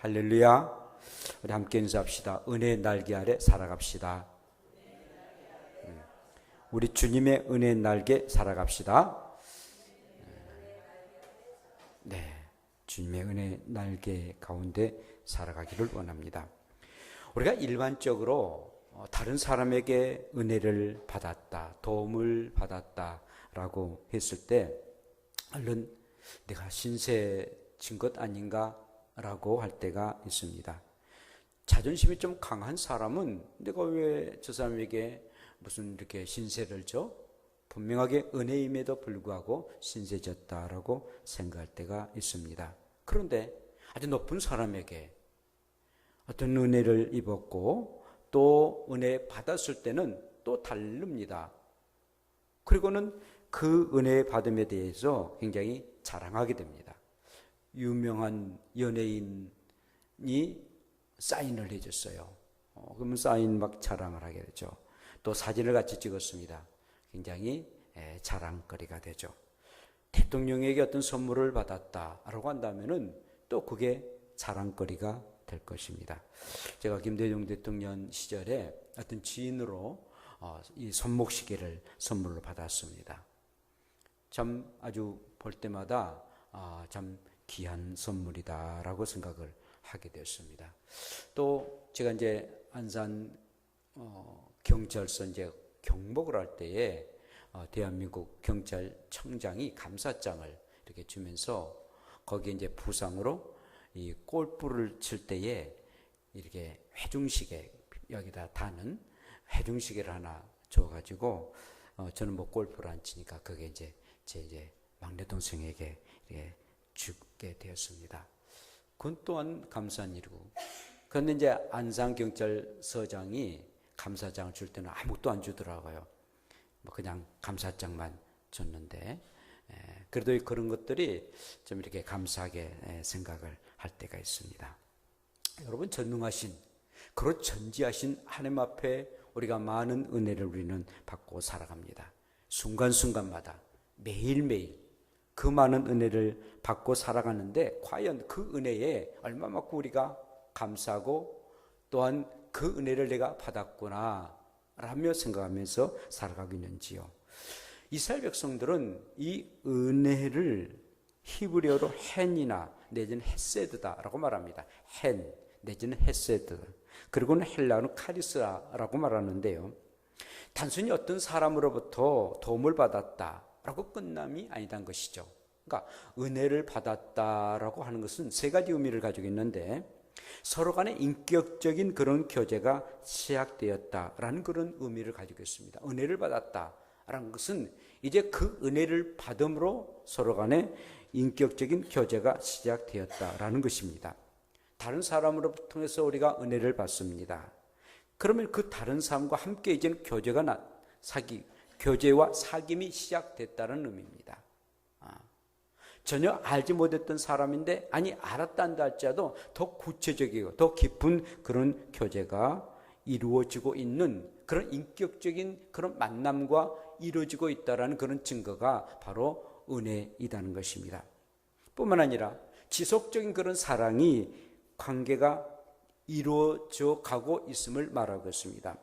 할렐루야. 우리 함께 인사합시다. 은혜의 날개 아래 살아갑시다. 우리 주님의 은혜의 날개 살아갑시다. 네, 주님의 은혜의 날개 가운데 살아가기를 원합니다. 우리가 일반적으로 다른 사람에게 은혜를 받았다, 도움을 받았다라고 했을 때 얼른 내가 신세진 것 아닌가라고 할 때가 있습니다. 자존심이 좀 강한 사람은 내가 왜 저 사람에게 무슨 이렇게 신세를 져? 분명하게 은혜임에도 불구하고 신세졌다라고 생각할 때가 있습니다. 그런데 아주 높은 사람에게 어떤 은혜를 입었고 또 은혜 받았을 때는 또 다릅니다. 그리고는 그 은혜 받음에 대해서 굉장히 자랑하게 됩니다. 유명한 연예인이 사인을 해줬어요. 그러면 사인 막 자랑을 하게 되죠. 또 사진을 같이 찍었습니다. 굉장히 자랑거리가 되죠. 대통령에게 어떤 선물을 받았다라고 한다면은 또 그게 자랑거리가 될 것입니다. 제가 김대중 대통령 시절에 어떤 지인으로 이 손목시계를 선물로 받았습니다. 참 아주 볼 때마다 참 귀한 선물이다라고 생각을 하게 되었습니다. 또 제가 이제 안산 경찰서 이제 경복을 할 때에 대한민국 경찰청장이 감사장을 이렇게 주면서 거기에 이제 부상으로 이 골프를 칠 때에 이렇게 회중시계 여기다 다는 회중시계를 하나 줘가지고 저는 뭐 골프를 안 치니까 그게 이제 제 막내 동생에게 이렇게 주게 되었습니다. 그건 또한 감사한 일이고. 그런데 이제 안산경찰서장이 감사장을 줄 때는 아무것도 안 주더라고요. 뭐 그냥 감사장만 줬는데, 그래도 그런 것들이 좀 이렇게 감사하게 생각을 할 때가 있습니다. 여러분, 전능하신, 그리고 전지하신 하나님 앞에 우리가 많은 은혜를 우리는 받고 살아갑니다. 순간순간마다 매일매일 그 많은 은혜를 받고 살아가는데 과연 그 은혜에 얼마만큼 우리가 감사하고 또한 그 은혜를 내가 받았구나 라며 생각하면서 살아가고 있는지요. 이스라엘 백성들은 이 은혜를 히브리어로 헨이나 내지는 헤세드다라고 말합니다. 헨 내지는 헤세드, 그리고는 헬라어는 카리스라라고 말하는데요. 단순히 어떤 사람으로부터 도움을 받았다라고 끝남이 아니다는 것이죠. 그러니까 은혜를 받았다라고 하는 것은 세 가지 의미를 가지고 있는데, 서로 간에 인격적인 그런 교제가 시작되었다라는 그런 의미를 가지고 있습니다. 은혜를 받았다라는 것은 이제 그 은혜를 받음으로 서로 간에 인격적인 교제가 시작되었다라는 것입니다. 다른 사람으로부터 통해서 우리가 은혜를 받습니다. 그러면 그 다른 사람과 함께 이제는 교제와 사귐이 시작됐다는 의미입니다. 전혀 알지 못했던 사람인데, 아니 알았다 한다 할지라도 더 구체적이고 더 깊은 그런 교제가 이루어지고 있는 그런 인격적인 그런 만남과 이루어지고 있다는 그런 증거가 바로 은혜이다는 것입니다. 뿐만 아니라 지속적인 그런 사랑이 관계가 이루어져 가고 있음을 말하고 있습니다.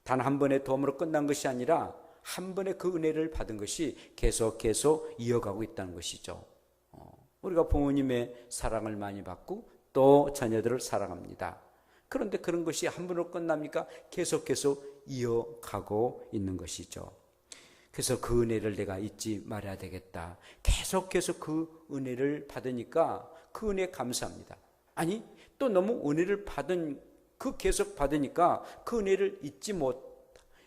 단 한 번의 도움으로 끝난 것이 아니라 한 번의 그 은혜를 받은 것이 계속해서 이어가고 있다는 것이죠. 우리가 부모님의 사랑을 많이 받고 또 자녀들을 사랑합니다. 그런데 그런 것이 한 번으로 끝납니까? 계속해서 이어가고 있는 것이죠. 그래서 그 은혜를 내가 잊지 말아야 되겠다. 계속해서 그 은혜를 받으니까 그 은혜에 감사합니다. 아니, 또 너무 은혜를 계속 받으니까 그 은혜를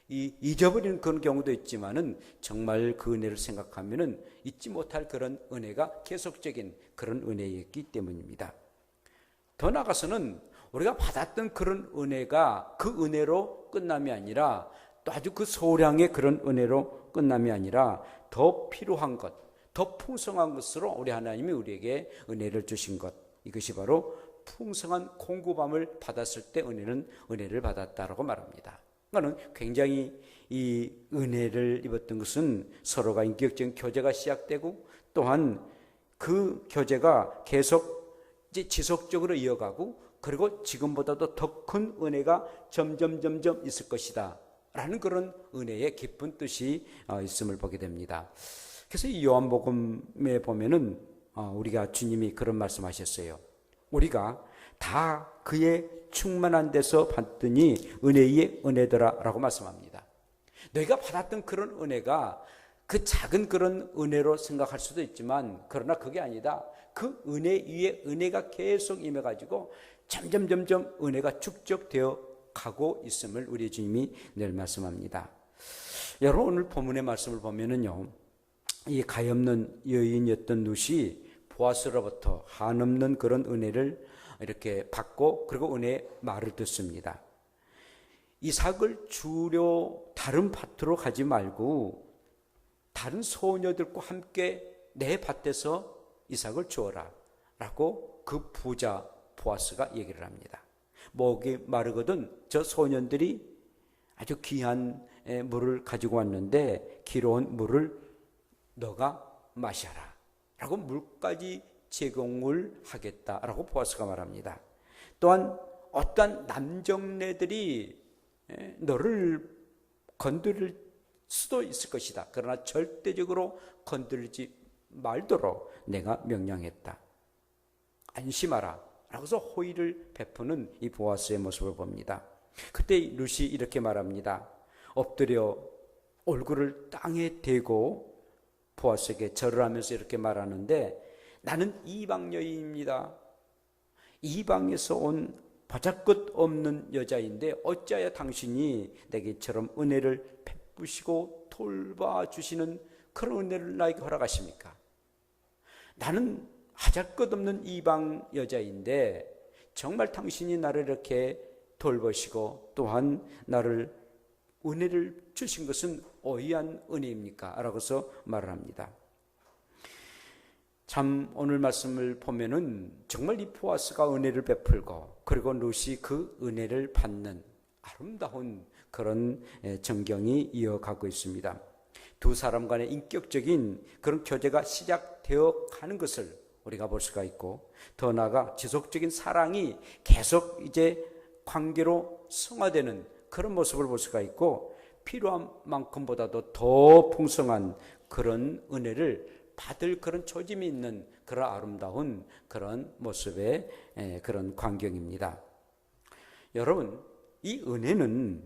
잊어버리는 그런 경우도 있지만은 정말 그 은혜를 생각하면은 잊지 못할 그런 은혜가 계속적인 그런 은혜였기 때문입니다. 더 나아가서는 우리가 받았던 그런 은혜가 그 은혜로 끝남이 아니라, 또 아주 그 소량의 그런 은혜로 끝남이 아니라 더 필요한 것, 더 풍성한 것으로 우리 하나님이 우리에게 은혜를 주신 것, 이것이 바로 풍성한 공급함을 받았을 때 은혜를 받았다라고 말합니다. 그러니까 굉장히 이 은혜를 입었던 것은 서로가 인격적인 교제가 시작되고, 또한 그 교제가 계속 이제 지속적으로 이어가고 그리고 지금보다도 더 큰 은혜가 점점 있을 것이다 라는 그런 은혜의 깊은 뜻이 있음을 보게 됩니다. 그래서 이 요한복음에 보면은 우리가 주님이 그런 말씀하셨어요. 우리가 다 그의 충만한 데서 받더니 은혜 위에 은혜더라 라고 말씀합니다. 너희가 받았던 그런 은혜가 그 작은 그런 은혜로 생각할 수도 있지만 그러나 그게 아니다. 그 은혜 위에 은혜가 계속 임해가지고 점점 은혜가 축적되어 가고 있음을 우리 주님이 늘 말씀합니다. 여러분 오늘 본문의 말씀을 보면은요, 이 가엾는 여인이었던 룻이 보아스로부터 한없는 그런 은혜를 이렇게 받고 그리고 은혜의 말을 듣습니다. 이삭을 주려 다른 밭으로 가지 말고 다른 소녀들과 함께 내 밭에서 이삭을 주어라 라고 그 부자 보아스가 얘기를 합니다. 목이 마르거든 저 소년들이 아주 귀한 물을 가지고 왔는데 기로운 물을 너가 마셔라 라고 물까지 제공을 하겠다라고 보아스가 말합니다. 또한 어떠한 남정네들이 너를 건드릴 수도 있을 것이다. 그러나 절대적으로 건드리지 말도록 내가 명령했다. 안심하라 라고서 호의를 베푸는 이 보아스의 모습을 봅니다. 그때 룻이 이렇게 말합니다. 엎드려 얼굴을 땅에 대고 보아스에게 절을 하면서 이렇게 말하는데 나는 이방 여인입니다. 이방에서 온 바짝끝 없는 여자인데 어찌하여 당신이 내게 이처럼 은혜를 베푸시고 돌봐주시는 그런 은혜를 나에게 허락하십니까? 나는 하잘것 없는 이방 여자인데 정말 당신이 나를 이렇게 돌보시고 또한 나를 은혜를 주신 것은 어이한 은혜입니까? 라고서 말을 합니다. 참 오늘 말씀을 보면은 정말 이 보아스가 은혜를 베풀고 그리고 룻이 그 은혜를 받는 아름다운 그런 전경이 이어가고 있습니다. 두 사람 간의 인격적인 그런 교제가 시작되어 가는 것을 우리가 볼 수가 있고 더 나아가 지속적인 사랑이 계속 이제 관계로 승화되는 그런 모습을 볼 수가 있고 필요한 만큼보다도 더 풍성한 그런 은혜를 받을 그런 조짐이 있는 그런 아름다운 그런 모습의 그런 광경입니다. 여러분, 이 은혜는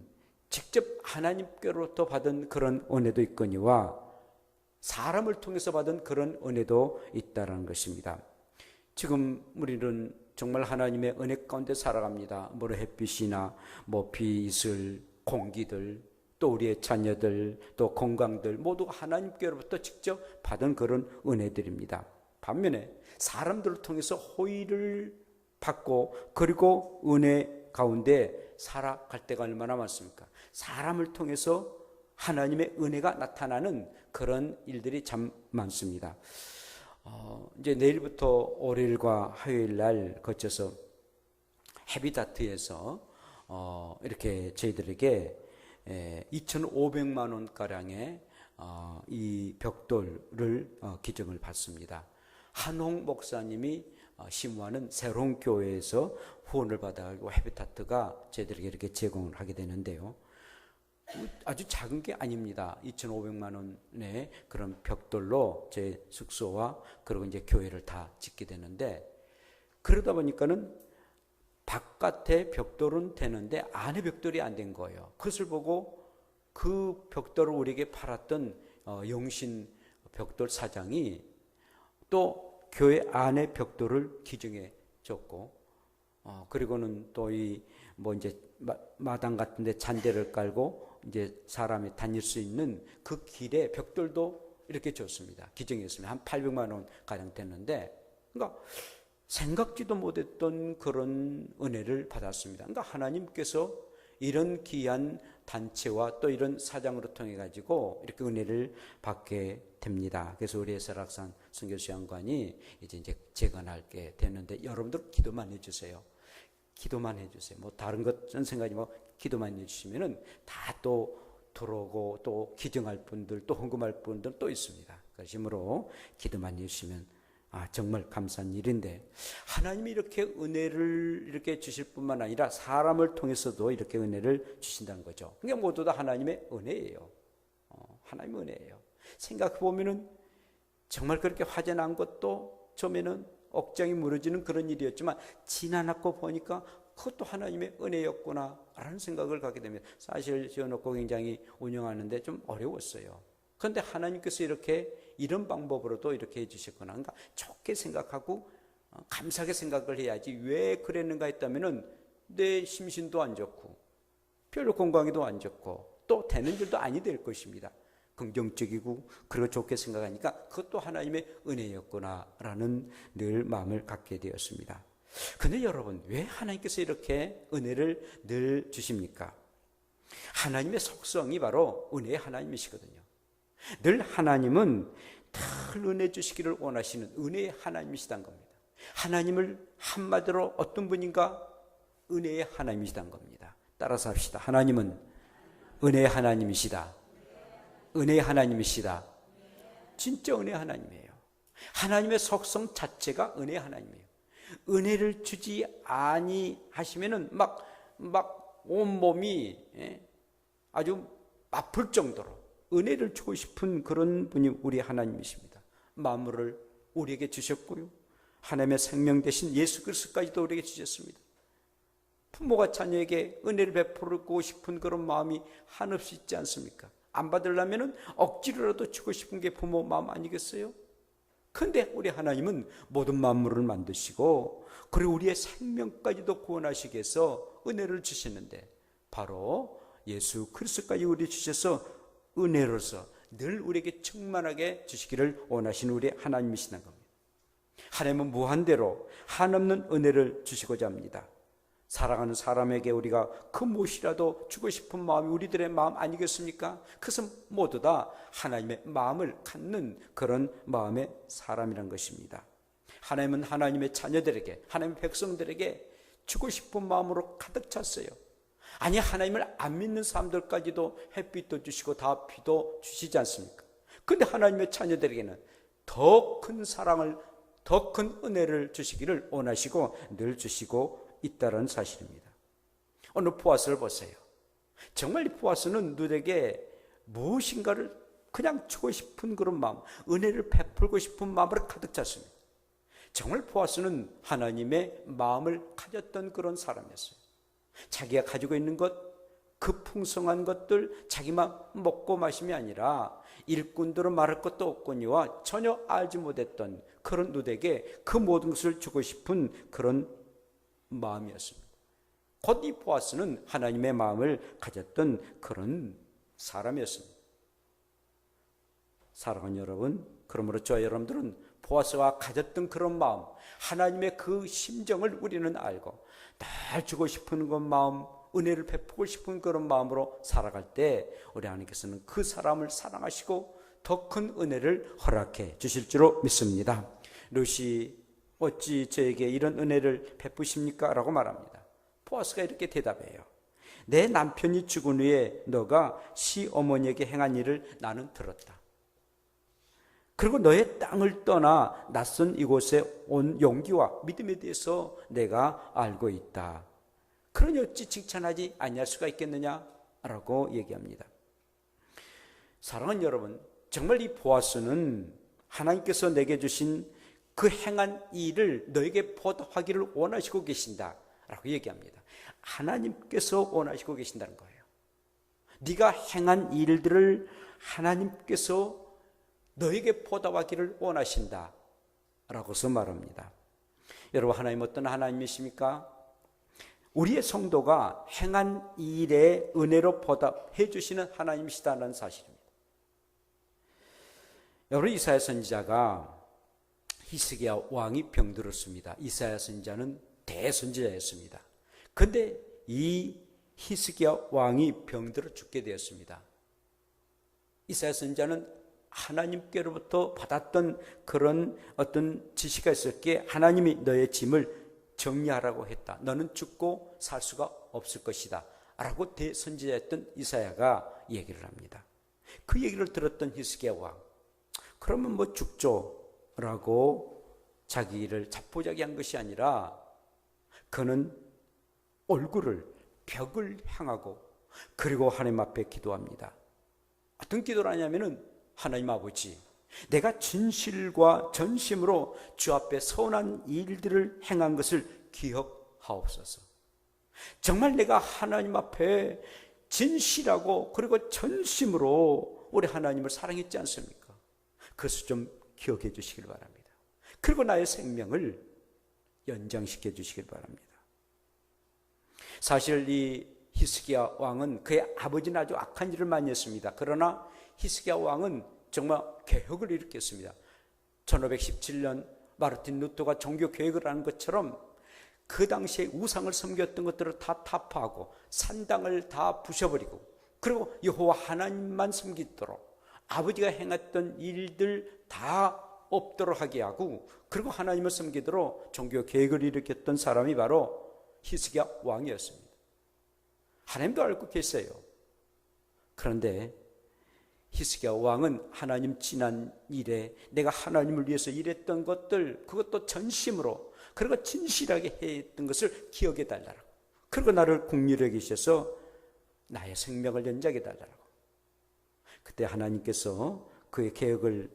직접 하나님께로부터 받은 그런 은혜도 있거니와 사람을 통해서 받은 그런 은혜도 있다는 것입니다. 지금 우리는 정말 하나님의 은혜 가운데 살아갑니다. 뭐 햇빛이나 뭐 비, 이슬, 공기들, 또 우리의 자녀들, 또 건강들 모두 하나님께로부터 직접 받은 그런 은혜들입니다. 반면에 사람들을 통해서 호의를 받고 그리고 은혜 가운데 살아갈 때가 얼마나 많습니까? 사람을 통해서 하나님의 은혜가 나타나는 그런 일들이 참 많습니다. 이제 내일부터 월요일과 화요일 날 거쳐서 헤비다트에서 이렇게 저희들에게 2,500만 원가량의 이 벽돌을 기증을 받습니다. 한홍 목사님이 심무하는 새로운 교회에서 후원을 받아가지고 헤비타트가 저희들에게 이렇게 제공을 하게 되는데요. 아주 작은 게 아닙니다. 2,500만 원의 그런 벽돌로 제 숙소와 그리고 이제 교회를 다 짓게 되는데 그러다 보니까는 바깥에 벽돌은 되는데 안에 벽돌이 안 된 거예요. 그것을 보고 그 벽돌을 우리에게 팔았던 영신 벽돌 사장이 또 교회 안에 벽돌을 기증해 줬고 그리고는 또 이 뭐 이제 마당 같은데 잔대를 깔고 이제 사람이 다닐 수 있는 그 길에 벽돌도 이렇게 줬습니다. 기증했습니다. 한 800만 원 가량 됐는데, 그러니까 생각지도 못했던 그런 은혜를 받았습니다. 그러니까 하나님께서 이런 귀한 단체와 또 이런 사장으로 통해 가지고 이렇게 은혜를 받게 됩니다. 그래서 우리 설악산 선교수양관이 이제 재건하게 되는데 여러분들 기도만 해주세요. 기도만 해주세요. 뭐 다른 것은 생각이 뭐 기도만 해주시면은 다 또 들어오고 또 기증할 분들 또 헌금할 분들 또 있습니다. 그러므로 기도만 해주시면 정말 감사한 일인데, 하나님이 이렇게 은혜를 이렇게 주실 뿐만 아니라 사람을 통해서도 이렇게 은혜를 주신다는 거죠. 그게 모두 다 하나님의 은혜예요. 하나님의 은혜예요. 생각해 보면은 정말 그렇게 화재 난 것도 처음에는 억장이 무너지는 그런 일이었지만 지나놓고 보니까 그것도 하나님의 은혜였구나 라는 생각을 갖게 됩니다. 사실 지어놓고 굉장히 운영하는데 좀 어려웠어요. 그런데 하나님께서 이런 방법으로도 이렇게 해주셨구나. 그러니까 좋게 생각하고 감사하게 생각을 해야지. 왜 그랬는가 했다면은 내 심신도 안 좋고 별로 건강에도 안 좋고 또 되는 일도 아니 될 것입니다. 긍정적이고 그리고 좋게 생각하니까 그것도 하나님의 은혜였구나라는 늘 마음을 갖게 되었습니다. 그런데 여러분, 왜 하나님께서 이렇게 은혜를 늘 주십니까? 하나님의 속성이 바로 은혜의 하나님이시거든요. 늘 하나님은 늘 은혜 주시기를 원하시는 은혜의 하나님이시다는 겁니다. 하나님을 한마디로 어떤 분인가? 은혜의 하나님이시다는 겁니다. 따라서 합시다. 하나님은 은혜의 하나님이시다. 은혜의 하나님이시다. 진짜 은혜의 하나님이에요. 하나님의 속성 자체가 은혜의 하나님이에요. 은혜를 주지 아니하시면은 막 온몸이 아주 아플 정도로 은혜를 주고 싶은 그런 분이 우리 하나님이십니다. 만물을 우리에게 주셨고요, 하나님의 생명 대신 예수 그리스도까지도 우리에게 주셨습니다. 부모가 자녀에게 은혜를 베풀고 싶은 그런 마음이 한없이 있지 않습니까? 안 받으려면 억지로라도 주고 싶은 게 부모 마음 아니겠어요? 그런데 우리 하나님은 모든 만물을 만드시고 그리고 우리의 생명까지도 구원하시기 위해서 은혜를 주시는데, 바로 예수 그리스도까지 우리 주셔서 은혜로서 늘 우리에게 충만하게 주시기를 원하시는 우리 하나님이시는 겁니다. 하나님은 무한대로 한없는 은혜를 주시고자 합니다. 사랑하는 사람에게 우리가 그 무엇이라도 주고 싶은 마음이 우리들의 마음 아니겠습니까? 그것은 모두 다 하나님의 마음을 갖는 그런 마음의 사람이란 것입니다. 하나님은 하나님의 자녀들에게, 하나님의 백성들에게 주고 싶은 마음으로 가득 찼어요. 아니, 하나님을 안 믿는 사람들까지도 햇빛도 주시고 다 비도 주시지 않습니까? 그런데 하나님의 자녀들에게는 더 큰 사랑을, 더 큰 은혜를 주시기를 원하시고 늘 주시고 있다는 사실입니다. 오늘 보아스를 보세요. 정말 이 보아스는 누에게 무엇인가를 그냥 주고 싶은 그런 마음, 은혜를 베풀고 싶은 마음으로 가득 찼습니다. 정말 보아스는 하나님의 마음을 가졌던 그런 사람이었어요. 자기가 가지고 있는 것, 그 풍성한 것들 자기만 먹고 마심이 아니라 일꾼들은 말할 것도 없거니와 전혀 알지 못했던 그런 누에게 그 모든 것을 주고 싶은 그런 마음이었습니다. 곧 이 보아스는 하나님의 마음을 가졌던 그런 사람이었습니다. 사랑하는 여러분, 그러므로 저와 여러분들은 보아스가 가졌던 그런 마음, 하나님의 그 심정을 우리는 알고 날 주고 싶은 그 마음, 은혜를 베푸고 싶은 그런 마음으로 살아갈 때 우리 하나님께서는 그 사람을 사랑하시고 더 큰 은혜를 허락해 주실 줄로 믿습니다. 루시, 어찌 저에게 이런 은혜를 베푸십니까? 라고 말합니다. 보아스가 이렇게 대답해요. 내 남편이 죽은 후에 너가 시어머니에게 행한 일을 나는 들었다. 그리고 너의 땅을 떠나 낯선 이곳에 온 용기와 믿음에 대해서 내가 알고 있다. 그러니 어찌 칭찬하지 아니할 수가 있겠느냐라고 얘기합니다. 사랑하는 여러분, 정말 이 보아스는 하나님께서 내게 주신 그 행한 일을 너에게 보답하기를 원하시고 계신다라고 얘기합니다. 하나님께서 원하시고 계신다는 거예요. 네가 행한 일들을 하나님께서 너에게 보답하기를 원하신다라고서 말합니다. 여러분, 하나님 어떤 하나님이십니까? 우리의 성도가 행한 일에 은혜로 보답해 주시는 하나님이시다는 사실입니다. 여러분, 이사야 선지자가 히스기야 왕이 병들었습니다. 이사야 선지자는 대선지자였습니다. 그런데 이 히스기야 왕이 병들어 죽게 되었습니다. 이사야 선지자는 하나님께로부터 받았던 그런 어떤 지시가 있었기에 하나님이 너의 짐을 정리하라고 했다. 너는 죽고 살 수가 없을 것이다 라고 대선지자였던 이사야가 얘기를 합니다. 그 얘기를 들었던 히스기야 왕, 그러면 뭐 죽죠 라고 자기를 자포자기한 것이 아니라 그는 얼굴을 벽을 향하고 그리고 하나님 앞에 기도합니다. 어떤 기도를 하냐면은 하나님 아버지, 내가 진실과 전심으로 주 앞에 선한 일들을 행한 것을 기억하옵소서. 정말 내가 하나님 앞에 진실하고 그리고 전심으로 우리 하나님을 사랑했지 않습니까? 그것을 좀 기억해 주시길 바랍니다. 그리고 나의 생명을 연장시켜 주시길 바랍니다. 사실 이 히스기야 왕은 그의 아버지는 아주 악한 일을 많이 했습니다. 그러나 히스기야 왕은 정말 개혁을 일으켰습니다. 1517년 마르틴 루터가 종교 개혁을 하는 것처럼 그 당시에 우상을 섬겼던 것들을 다 타파하고 산당을 다 부셔버리고 그리고 여호와 하나님만 섬기도록 아버지가 행했던 일들 다 없도록 하게 하고 그리고 하나님을 섬기도록 종교 개혁을 일으켰던 사람이 바로 히스기야 왕이었습니다. 하나님도 알고 계세요. 그런데 히스기야 왕은 하나님 지난 일에 내가 하나님을 위해서 일했던 것들 그것도 전심으로 그리고 진실하게 했던 것을 기억해 달라고 그리고 나를 긍휼히 여기셔서 나의 생명을 연장해 달라고. 그때 하나님께서 그의 계획을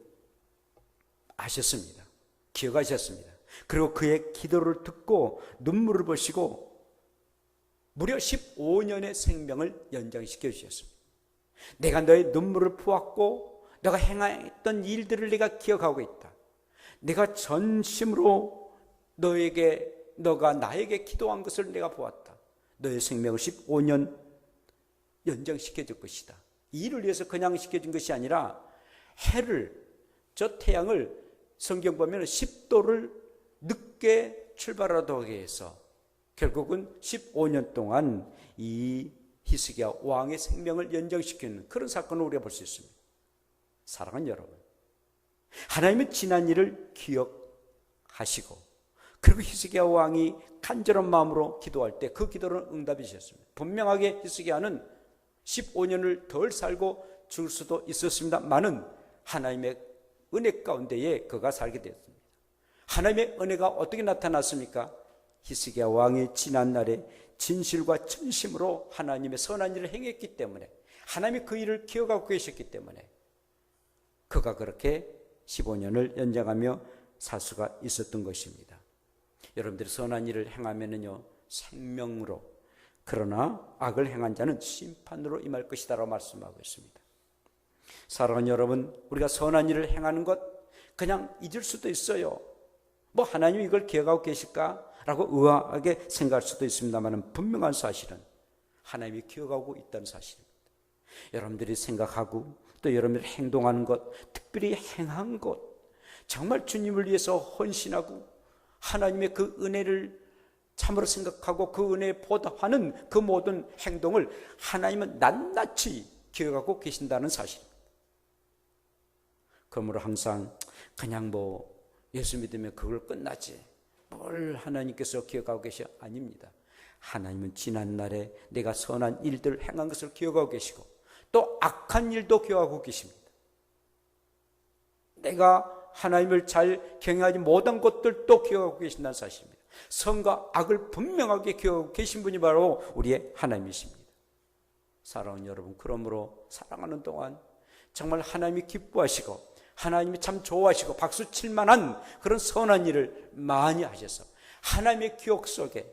아셨습니다. 기억하셨습니다. 그리고 그의 기도를 듣고 눈물을 보시고 무려 15년의 생명을 연장시켜 주셨습니다. 내가 너의 눈물을 보았고 너가 행했던 일들을 내가 기억하고 있다. 내가 전심으로 너가 나에게 기도한 것을 내가 보았다. 너의 생명을 15년 연장시켜 줄 것이다. 이 일을 위해서 그냥 시켜준 것이 아니라 저 태양을 성경 보면 10도를 늦게 출발하도록 해서 결국은 15년 동안 이 히스기야 왕의 생명을 연장시키는 그런 사건을 우리가 볼 수 있습니다. 사랑하는 여러분, 하나님의 지난 일을 기억하시고 그리고 히스기야 왕이 간절한 마음으로 기도할 때 그 기도는 응답이 되셨습니다. 분명하게 히스기야는 15년을 덜 살고 죽을 수도 있었습니다만은 하나님의 은혜 가운데에 그가 살게 되었습니다. 하나님의 은혜가 어떻게 나타났습니까? 히스기야 왕이 지난 날에 진실과 전심으로 하나님의 선한 일을 행했기 때문에 하나님이 그 일을 기억하고 계셨기 때문에 그가 그렇게 15년을 연장하며 살 수가 있었던 것입니다. 여러분들이 선한 일을 행하면은요 생명으로 그러나 악을 행한 자는 심판으로 임할 것이다 라고 말씀하고 있습니다. 사랑하는 여러분, 우리가 선한 일을 행하는 것 그냥 잊을 수도 있어요. 뭐 하나님이 이걸 기억하고 계실까? 라고 의아하게 생각할 수도 있습니다만 분명한 사실은 하나님이 기억하고 있다는 사실입니다. 여러분들이 생각하고 또 여러분들이 행동하는 것, 특별히 행한 것, 정말 주님을 위해서 헌신하고 하나님의 그 은혜를 참으로 생각하고 그 은혜에 보답하는 그 모든 행동을 하나님은 낱낱이 기억하고 계신다는 사실입니다. 그러므로 항상 그냥 예수 믿으면 그걸 끝나지 뭘 하나님께서 기억하고 계셔? 아닙니다. 하나님은 지난 날에 내가 선한 일들을 행한 것을 기억하고 계시고 또 악한 일도 기억하고 계십니다. 내가 하나님을 잘 경외하지 못한 것들도 기억하고 계신다는 사실입니다. 선과 악을 분명하게 기억하고 계신 분이 바로 우리의 하나님이십니다. 사랑하는 여러분, 그러므로 사랑하는 동안 정말 하나님이 기뻐하시고 하나님이 참 좋아하시고 박수 칠 만한 그런 선한 일을 많이 하셔서 하나님의 기억 속에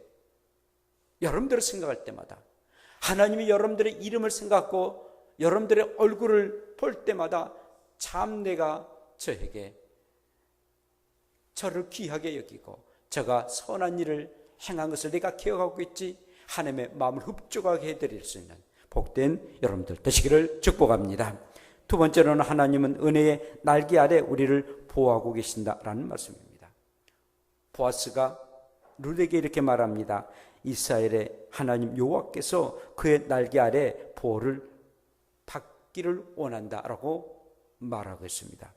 여러분들을 생각할 때마다 하나님이 여러분들의 이름을 생각하고 여러분들의 얼굴을 볼 때마다 참 내가 저를 귀하게 여기고 저가 선한 일을 행한 것을 내가 기억하고 있지 하나님의 마음을 흡족하게 해드릴 수 있는 복된 여러분들 되시기를 축복합니다. 두 번째로는 하나님은 은혜의 날개 아래 우리를 보호하고 계신다라는 말씀입니다. 보아스가 룻에게 이렇게 말합니다. 이스라엘의 하나님 여호와께서 그의 날개 아래 보호를 받기를 원한다라고 말하고 있습니다.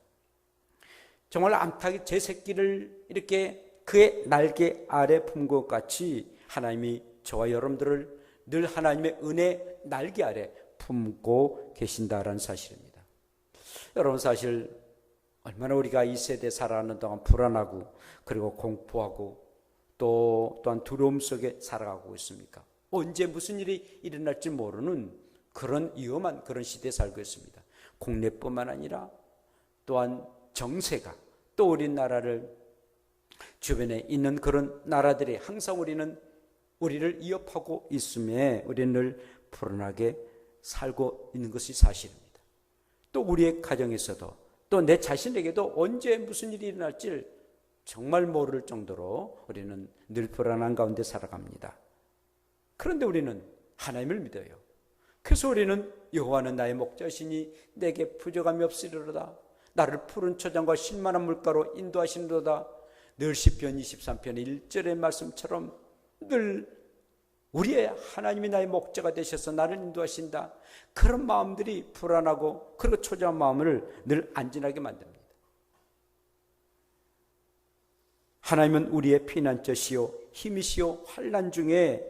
정말 암탉이 제 새끼를 이렇게 그의 날개 아래 품 것 같이 하나님이 저와 여러분들을 늘 하나님의 은혜 날개 아래 품고 계신다라는 사실입니다. 여러분, 사실 얼마나 우리가 이 세대에 살아가는 동안 불안하고 그리고 공포하고 또한 두려움 속에 살아가고 있습니까? 언제 무슨 일이 일어날지 모르는 그런 위험한 그런 시대에 살고 있습니다. 국내뿐만 아니라 또한 정세가 또 우리나라를 주변에 있는 그런 나라들이 항상 우리를 위협하고 있음에 우리는 늘 불안하게 살고 있는 것이 사실입니다. 또 우리의 가정에서도 또 내 자신에게도 언제 무슨 일이 일어날지 정말 모를 정도로 우리는 늘 불안한 가운데 살아갑니다. 그런데 우리는 하나님을 믿어요. 그래서 우리는 여호와는 나의 목자시니 내게 부족함이 없으리로다. 나를 푸른 초장과 신만한 물가로 인도하시는도다. 늘 시편 23편 1절의 말씀처럼 늘 우리의 하나님이 나의 목자가 되셔서 나를 인도하신다. 그런 마음들이 불안하고 그리고 초조한 마음을 늘 안전하게 만듭니다. 하나님은 우리의 피난처시요 힘이시요 환난 중에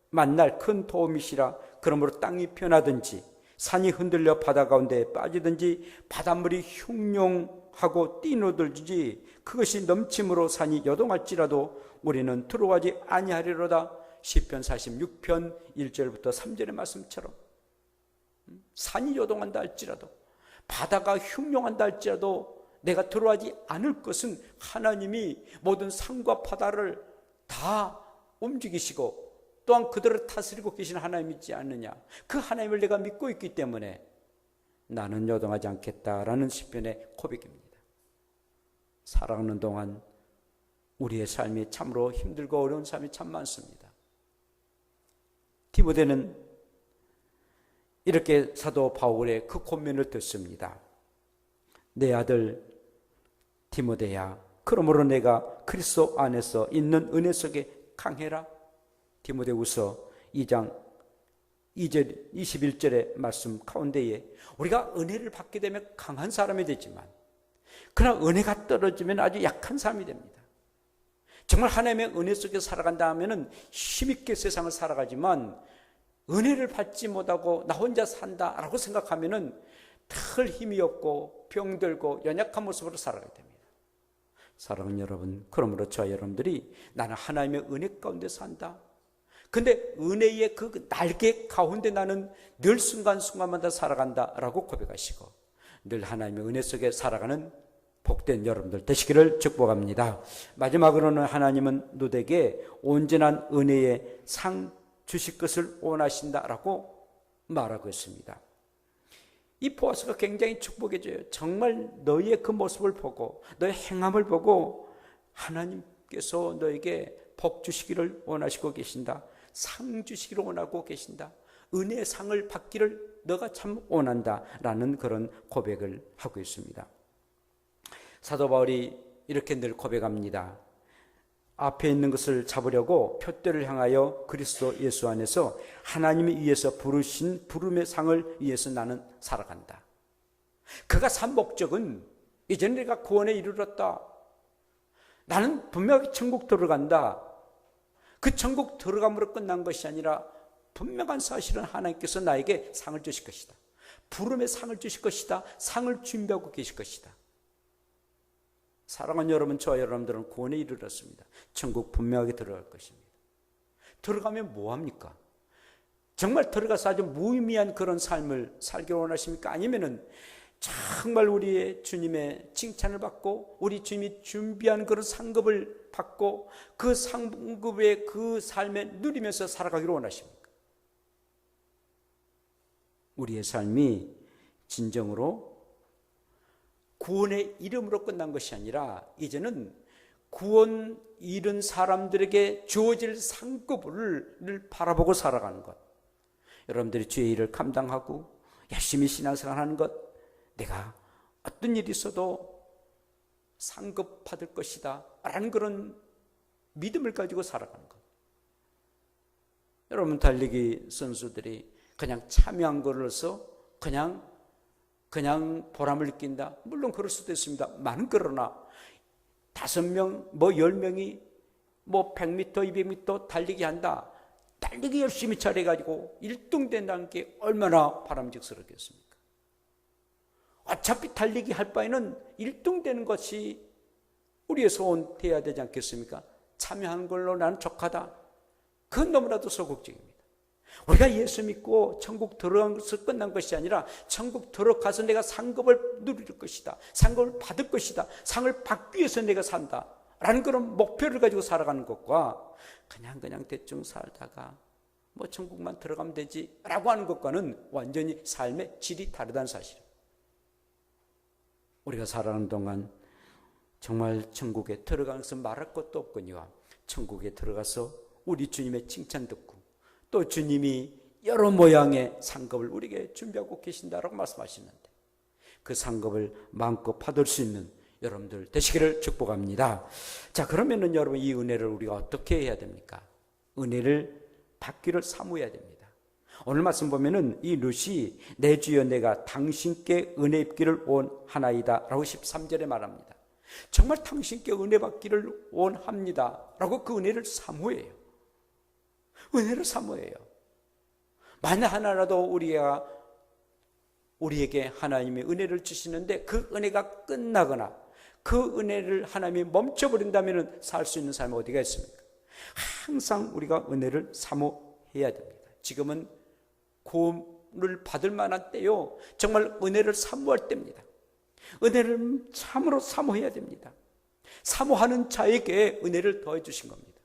만날 큰 도움이시라. 그러므로 땅이 변하든지 산이 흔들려 바다 가운데 빠지든지 바닷물이 흉룡하고 뛰노들지 그것이 넘침으로 산이 요동할지라도 우리는 두려워하지 아니하리로다. 시편 46편 1절부터 3절의 말씀처럼 산이 요동한다 할지라도 바다가 흉룡한다 할지라도 내가 두려워하지 않을 것은 하나님이 모든 산과 바다를 다 움직이시고 또한 그들을 다스리고 계신 하나님이지 않느냐. 그 하나님을 내가 믿고 있기 때문에 나는 요동하지 않겠다라는 시편의 고백입니다. 살아가는 동안 우리의 삶이 참으로 힘들고 어려운 삶이 참 많습니다. 디모데는 이렇게 사도 바울의 그 권면을 듣습니다. 내 아들 디모데야, 그러므로 내가 그리스도 안에서 있는 은혜 속에 강해라. 디모데후서 2장 2절 21절의 말씀 가운데에 우리가 은혜를 받게 되면 강한 사람이 되지만 그러나 은혜가 떨어지면 아주 약한 사람이 됩니다. 정말 하나님의 은혜 속에 살아간다 하면은 힘있게 세상을 살아가지만 은혜를 받지 못하고 나 혼자 산다라고 생각하면은 늘 힘이 없고 병들고 연약한 모습으로 살아가게 됩니다. 사랑하는 여러분, 그러므로 저와 여러분들이 나는 하나님의 은혜 가운데 산다. 근데 은혜의 그 날개 가운데 나는 늘 순간순간마다 살아간다라고 고백하시고 늘 하나님의 은혜 속에 살아가는 복된 여러분들 되시기를 축복합니다. 마지막으로는 하나님은 누구에게 온전한 은혜의 상 주실 것을 원하신다라고 말하고 있습니다. 이 보아스가 굉장히 축복해줘요. 정말 너희의 그 모습을 보고 너의 행함을 보고 하나님께서 너에게 복 주시기를 원하시고 계신다. 상 주시기를 원하고 계신다. 은혜의 상을 받기를 너가 참 원한다라는 그런 고백을 하고 있습니다. 사도 바울이 이렇게 늘 고백합니다. 앞에 있는 것을 잡으려고 표대를 향하여 그리스도 예수 안에서 하나님이 위해서 부르신 부름의 상을 위해서 나는 살아간다. 그가 산 목적은 이제는 내가 구원에 이르렀다. 나는 분명히 천국 들어간다. 그 천국 들어감으로 끝난 것이 아니라 분명한 사실은 하나님께서 나에게 상을 주실 것이다. 부름의 상을 주실 것이다. 상을 준비하고 계실 것이다. 사랑하는 여러분, 저와 여러분들은 구원에 이르렀습니다. 천국 분명하게 들어갈 것입니다. 들어가면 뭐합니까? 정말 들어가서 아주 무의미한 그런 삶을 살기를 원하십니까? 아니면은 정말 우리의 주님의 칭찬을 받고 우리 주님이 준비한 그런 상급을 받고 그 상급의 그 삶에 누리면서 살아가기를 원하십니까? 우리의 삶이 진정으로 구원의 이름으로 끝난 것이 아니라 이제는 구원 잃은 사람들에게 주어질 상급을 바라보고 살아가는 것. 여러분들이 주의 일을 감당하고 열심히 신앙생활하는 것, 내가 어떤 일이 있어도 상급 받을 것이다 라는 그런 믿음을 가지고 살아가는 것. 여러분, 달리기 선수들이 그냥 참여한 걸로서 그냥 보람을 느낀다. 물론 그럴 수도 있습니다. 많은 그러나 5명, 10명이 100m, 200m 달리기 한다. 달리기 열심히 잘해가지고 1등 된다는 게 얼마나 바람직스럽겠습니까? 어차피 달리기 할 바에는 1등 되는 것이 우리의 소원 되어야 되지 않겠습니까? 참여하는 걸로 나는 족하다. 그건 너무나도 소극적입니다. 우리가 예수 믿고 천국 들어가서 끝난 것이 아니라 천국 들어가서 내가 상급을 누릴 것이다, 상급을 받을 것이다, 상을 받기 위해서 내가 산다 라는 그런 목표를 가지고 살아가는 것과 그냥 대충 살다가 뭐 천국만 들어가면 되지 라고 하는 것과는 완전히 삶의 질이 다르다는 사실입니다. 우리가 살아가는 동안 정말 천국에 들어가서 말할 것도 없거니와 천국에 들어가서 우리 주님의 칭찬 듣고 또 주님이 여러 모양의 상급을 우리에게 준비하고 계신다라고 말씀하시는데 그 상급을 마음껏 받을 수 있는 여러분들 되시기를 축복합니다. 자, 그러면은 여러분 이 은혜를 우리가 어떻게 해야 됩니까? 은혜를 받기를 사모해야 됩니다. 오늘 말씀 보면은 이 룻이 내 주여 내가 당신께 은혜 입기를 원하나이다 라고 13절에 말합니다. 정말 당신께 은혜 받기를 원합니다 라고 그 은혜를 사모해요. 은혜를 사모해요. 만약 하나라도 우리에게 하나님이 은혜를 주시는데 그 은혜가 끝나거나 그 은혜를 하나님이 멈춰버린다면 살 수 있는 삶이 어디가 있습니까? 항상 우리가 은혜를 사모해야 됩니다. 지금은 구원을 받을 만한 때요, 정말 은혜를 사모할 때입니다. 은혜를 참으로 사모해야 됩니다. 사모하는 자에게 은혜를 더해 주신 겁니다.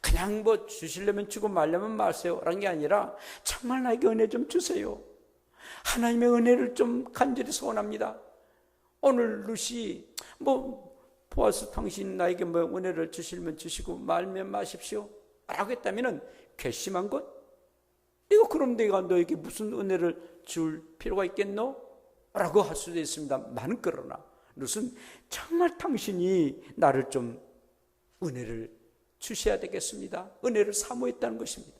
그냥 뭐 주시려면 주고 말려면 마세요 라는 게 아니라 정말 나에게 은혜 좀 주세요. 하나님의 은혜를 좀 간절히 소원합니다. 오늘 룻이 뭐 보아서 당신 나에게 뭐 은혜를 주시면 주시고 말면 마십시오 라고 했다면 괘씸한 것? 이거 그럼 내가 너에게 무슨 은혜를 줄 필요가 있겠노? 라고 할 수도 있습니다만 그러나 룻은 정말 당신이 나를 좀 은혜를 주셔야 되겠습니다. 은혜를 사모했다는 것입니다.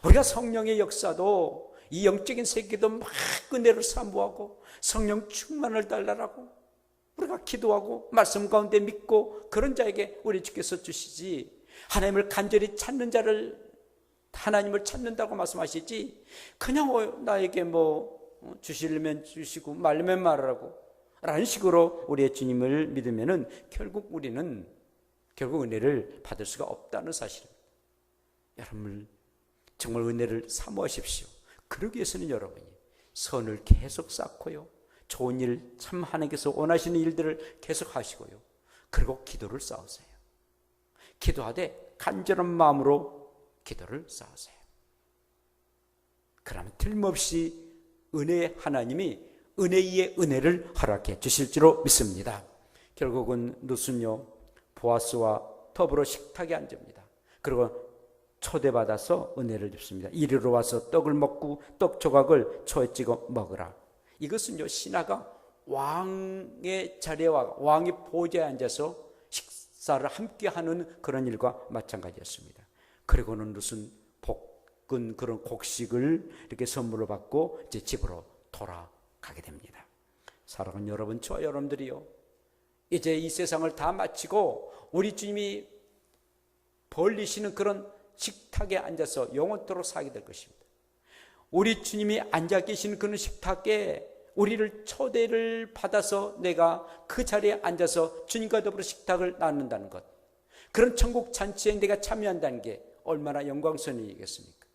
우리가 성령의 역사도 이 영적인 세계도 막 은혜를 사모하고 성령 충만을 달라고 우리가 기도하고 말씀 가운데 믿고 그런 자에게 우리 주께서 주시지, 하나님을 간절히 찾는 자를 하나님을 찾는다고 말씀하시지 그냥 나에게 뭐 주시려면 주시고 말려면 말하라고 라는 식으로 우리의 주님을 믿으면은 결국 우리는 은혜를 받을 수가 없다는 사실입니다. 여러분 정말 은혜를 사모하십시오. 그러기 위해서는 여러분이 선을 계속 쌓고요, 좋은 일, 참 하나님께서 원하시는 일들을 계속 하시고요, 그리고 기도를 쌓으세요. 기도하되 간절한 마음으로 기도를 쌓으세요. 그러면 틀림없이 은혜의 하나님이 은혜 위에 은혜를 허락해 주실 줄로 믿습니다. 결국은 룻은요 보아스와 더불어 식탁에 앉습니다. 그리고 초대받아서 은혜를 입습니다. 이리로 와서 떡을 먹고 떡 조각을 초에 찍어 먹으라. 이것은요 신하가 왕의 자리에 와 왕의 보좌에 앉아서 식사를 함께 하는 그런 일과 마찬가지였습니다. 그리고는 룻은 볶은 그런 곡식을 이렇게 선물로 받고 이제 집으로 돌아가게 됩니다. 사랑하는 여러분, 저와 여러분들이요 이제 이 세상을 다 마치고 우리 주님이 벌리시는 그런 식탁에 앉아서 영원토록 살게 될 것입니다. 우리 주님이 앉아 계시는 그런 식탁에 우리를 초대를 받아서 내가 그 자리에 앉아서 주님과 더불어 식탁을 나눈다는 것, 그런 천국 잔치에 내가 참여한다는 게 얼마나 영광스러운 일이겠습니까?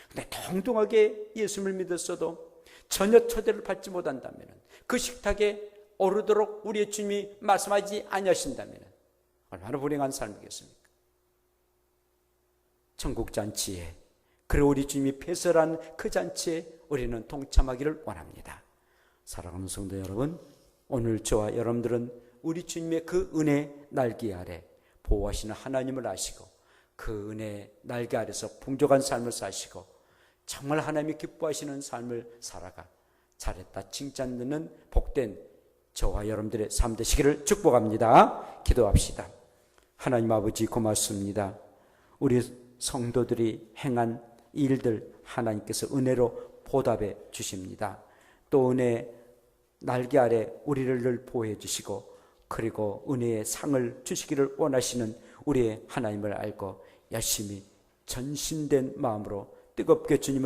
근데 동등하게 예수를 믿었어도 전혀 초대를 받지 못한다면, 그 식탁에 오르도록 우리의 주님이 말씀하지 아니하신다면 얼마나 불행한 삶이겠습니까? 천국 잔치에, 그리고 우리 주님이 배설한 그 잔치에 우리는 동참하기를 원합니다. 사랑하는 성도 여러분, 오늘 저와 여러분들은 우리 주님의 그 은혜 날개 아래 보호하시는 하나님을 아시고 그 은혜 날개 아래서 풍족한 삶을 사시고 정말 하나님이 기뻐하시는 삶을 살아가 잘했다 칭찬 듣는 복된 저와 여러분들의 삶 되시기를 축복합니다. 기도합시다. 하나님 아버지 고맙습니다. 우리 성도들이 행한 일들 하나님께서 은혜로 보답해 주십니다. 또 은혜 날개 아래 우리를 늘 보호해 주시고 그리고 은혜의 상을 주시기를 원하시는 우리의 하나님을 알고 열심히 전심된 마음으로 뜨겁게 주님을